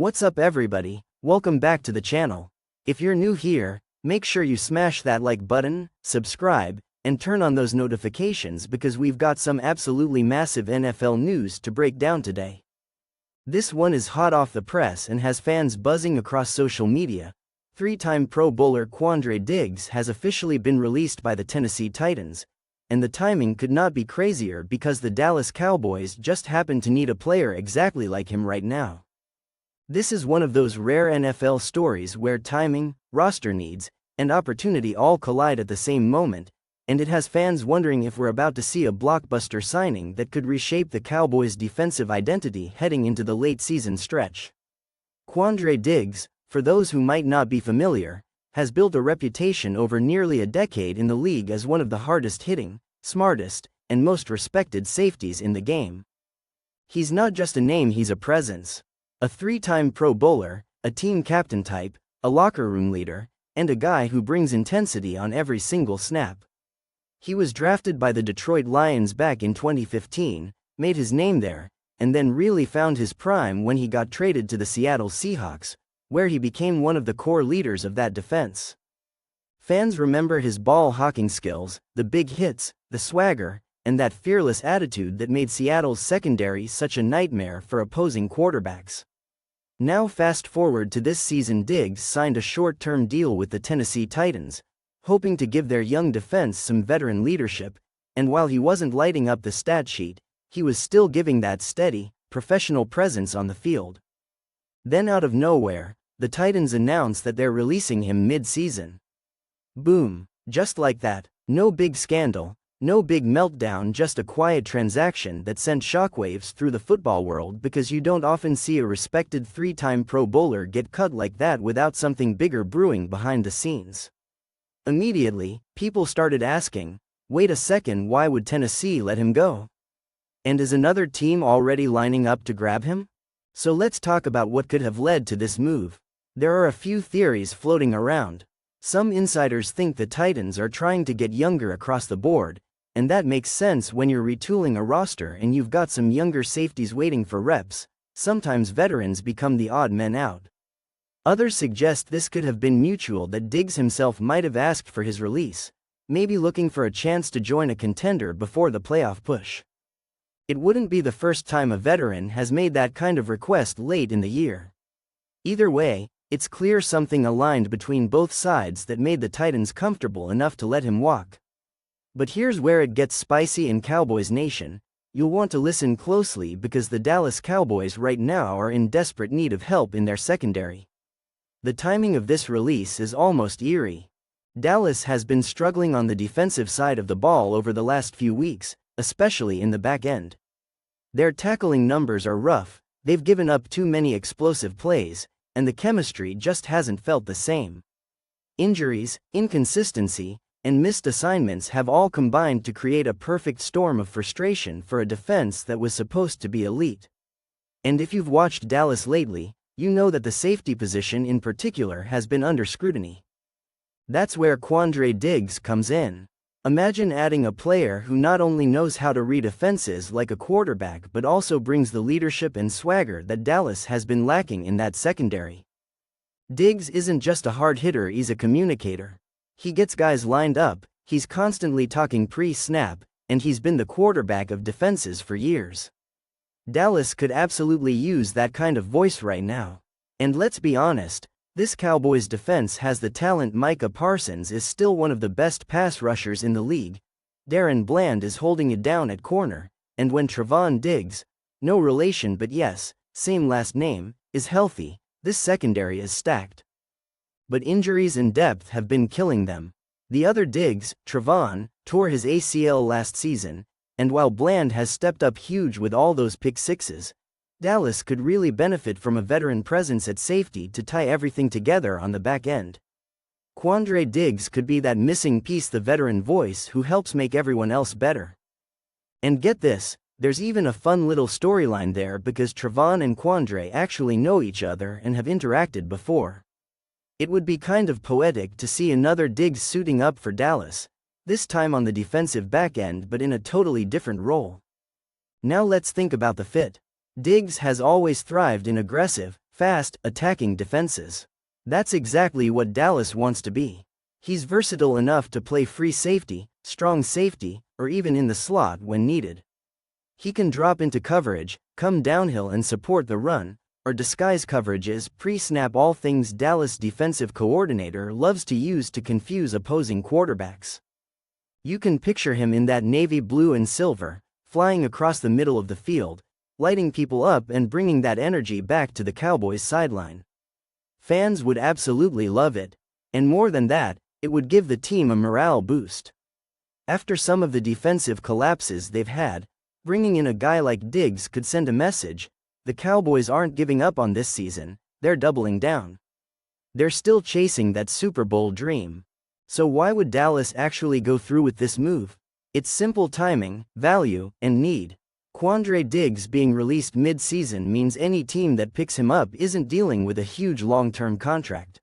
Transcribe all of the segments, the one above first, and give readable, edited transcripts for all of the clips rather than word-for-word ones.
What's up everybody, welcome back to the channel. If you're new here, make sure you smash that like button, subscribe, and turn on those notifications because we've got some absolutely massive NFL news to break down today. This one is hot off the press and has fans buzzing across social media. Three-time Pro Bowler Quandre Diggs has officially been released by the Tennessee Titans, and the timing could not be crazier because the Dallas Cowboys just happen to need a player exactly like him right now. This is one of those rare NFL stories where timing, roster needs, and opportunity all collide at the same moment, and it has fans wondering if we're about to see a blockbuster signing that could reshape the Cowboys' defensive identity heading into the late-season stretch. Quandre Diggs, for those who might not be familiar, has built a reputation over nearly a decade in the league as one of the hardest-hitting, smartest, and most respected safeties in the game. He's not just a name, he's a presence. A three-time Pro Bowler, a team captain type, a locker room leader, and a guy who brings intensity on every single snap. He was drafted by the Detroit Lions back in 2015, made his name there, and then really found his prime when he got traded to the Seattle Seahawks, where he became one of the core leaders of that defense. Fans remember his ball-hawking skills, the big hits, the swagger, and that fearless attitude that made Seattle's secondary such a nightmare for opposing quarterbacks. Now fast forward to this season, Diggs signed a short-term deal with the Tennessee Titans, hoping to give their young defense some veteran leadership, and while he wasn't lighting up the stat sheet, he was still giving that steady, professional presence on the field. Then out of nowhere, the Titans announced that they're releasing him mid-season. Boom, just like that, no big scandal, no big meltdown, just a quiet transaction that sent shockwaves through the football world because you don't often see a respected three-time Pro Bowler get cut like that without something bigger brewing behind the scenes. Immediately, people started asking, wait a second, why would Tennessee let him go? And is another team already lining up to grab him? So let's talk about what could have led to this move. There are a few theories floating around. Some insiders think the Titans are trying to get younger across the board, and that makes sense when you're retooling a roster and you've got some younger safeties waiting for reps. Sometimes veterans become the odd men out. Others suggest this could have been mutual, that Diggs himself might have asked for his release, maybe looking for a chance to join a contender before the playoff push. It wouldn't be the first time a veteran has made that kind of request late in the year. Either way, it's clear something aligned between both sides that made the Titans comfortable enough to let him walk. But here's where it gets spicy in Cowboys Nation. You'll want to listen closely because the Dallas Cowboys right now are in desperate need of help in their secondary. The timing of this release is almost eerie. Dallas has been struggling on the defensive side of the ball over the last few weeks, especially in the back end. Their tackling numbers are rough, they've given up too many explosive plays, and the chemistry just hasn't felt the same. Injuries, inconsistency, and missed assignments have all combined to create a perfect storm of frustration for a defense that was supposed to be elite. And if you've watched Dallas lately, you know that the safety position in particular has been under scrutiny. That's where Quandre Diggs comes in. Imagine adding a player who not only knows how to read offenses like a quarterback but also brings the leadership and swagger that Dallas has been lacking in that secondary. Diggs isn't just a hard hitter, he's a communicator. He gets guys lined up, he's constantly talking pre-snap, and he's been the quarterback of defenses for years. Dallas could absolutely use that kind of voice right now. And let's be honest, this Cowboys defense has the talent. Micah Parsons is still one of the best pass rushers in the league. Darren Bland is holding it down at corner, and when Trevon Diggs, no relation but yes, same last name, is healthy, this secondary is stacked. But injuries and depth have been killing them. The other Diggs, Trevon, tore his ACL last season, and while Bland has stepped up huge with all those pick sixes, Dallas could really benefit from a veteran presence at safety to tie everything together on the back end. Quandre Diggs could be that missing piece, the veteran voice who helps make everyone else better. And get this, there's even a fun little storyline there because Trevon and Quandre actually know each other and have interacted before. It would be kind of poetic to see another Diggs suiting up for Dallas, this time on the defensive back end but in a totally different role. Now let's think about the fit. Diggs has always thrived in aggressive, fast, attacking defenses. That's exactly what Dallas wants to be. He's versatile enough to play free safety, strong safety, or even in the slot when needed. He can drop into coverage, come downhill and support the run, or disguise coverages pre-snap, all things Dallas defensive coordinator loves to use to confuse opposing quarterbacks. You can picture him in that navy blue and silver, flying across the middle of the field, lighting people up and bringing that energy back to the Cowboys sideline. Fans would absolutely love it, and more than that, it would give the team a morale boost. After some of the defensive collapses they've had, bringing in a guy like Diggs could send a message: the Cowboys aren't giving up on this season, they're doubling down. They're still chasing that Super Bowl dream. So why would Dallas actually go through with this move? It's simple: timing, value, and need. Quandre Diggs being released mid-season means any team that picks him up isn't dealing with a huge long-term contract.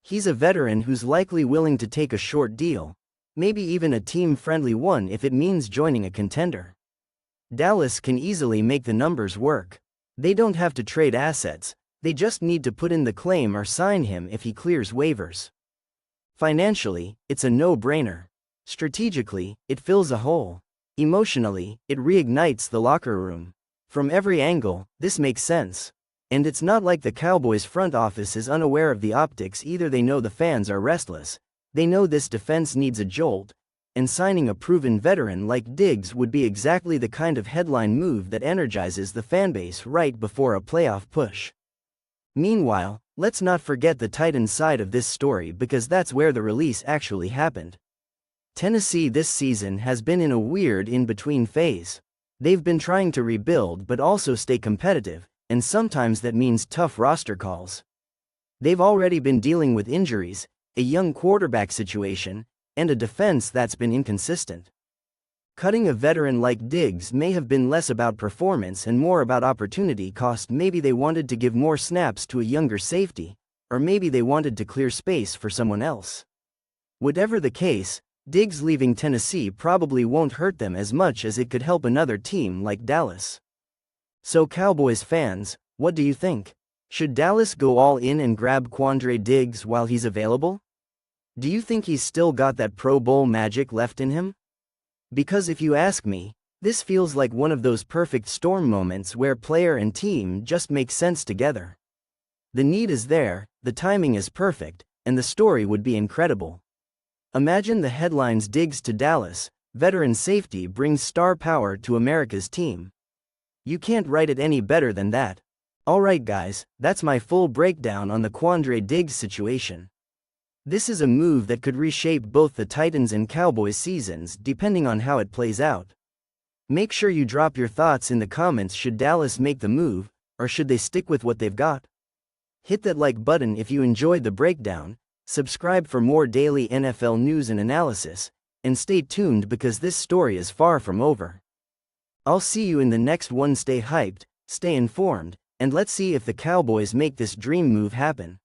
He's a veteran who's likely willing to take a short deal, maybe even a team-friendly one if it means joining a contender. Dallas can easily make the numbers work. They don't have to trade assets, they just need to put in the claim or sign him if he clears waivers. Financially, it's a no-brainer. Strategically, it fills a hole. Emotionally, it reignites the locker room. From every angle, this makes sense. And it's not like the Cowboys front office is unaware of the optics either. They know the fans are restless, they know this defense needs a jolt, and signing a proven veteran like Diggs would be exactly the kind of headline move that energizes the fanbase right before a playoff push. Meanwhile, let's not forget the Titans side of this story, because that's where the release actually happened. Tennessee this season has been in a weird in-between phase. They've been trying to rebuild but also stay competitive, and sometimes that means tough roster calls. They've already been dealing with injuries, a young quarterback situation, and a defense that's been inconsistent. Cutting a veteran like Diggs may have been less about performance and more about opportunity cost. Maybe they wanted to give more snaps to a younger safety, or maybe they wanted to clear space for someone else. Whatever the case, Diggs leaving Tennessee probably won't hurt them as much as it could help another team like Dallas. So Cowboys fans, what do you think? Should Dallas go all in and grab Quandre Diggs while he's available? Do you think he's still got that Pro Bowl magic left in him? Because if you ask me, this feels like one of those perfect storm moments where player and team just make sense together. The need is there, the timing is perfect, and the story would be incredible. Imagine the headlines: Diggs to Dallas, veteran safety brings star power to America's team. You can't write it any better than that. Alright guys, that's my full breakdown on the Quandre Diggs situation. This is a move that could reshape both the Titans and Cowboys seasons depending on how it plays out. Make sure you drop your thoughts in the comments. Should Dallas make the move, or should they stick with what they've got? Hit that like button if you enjoyed the breakdown, subscribe for more daily NFL news and analysis, and stay tuned because this story is far from over. I'll see you in the next one. Stay hyped, stay informed, and let's see if the Cowboys make this dream move happen.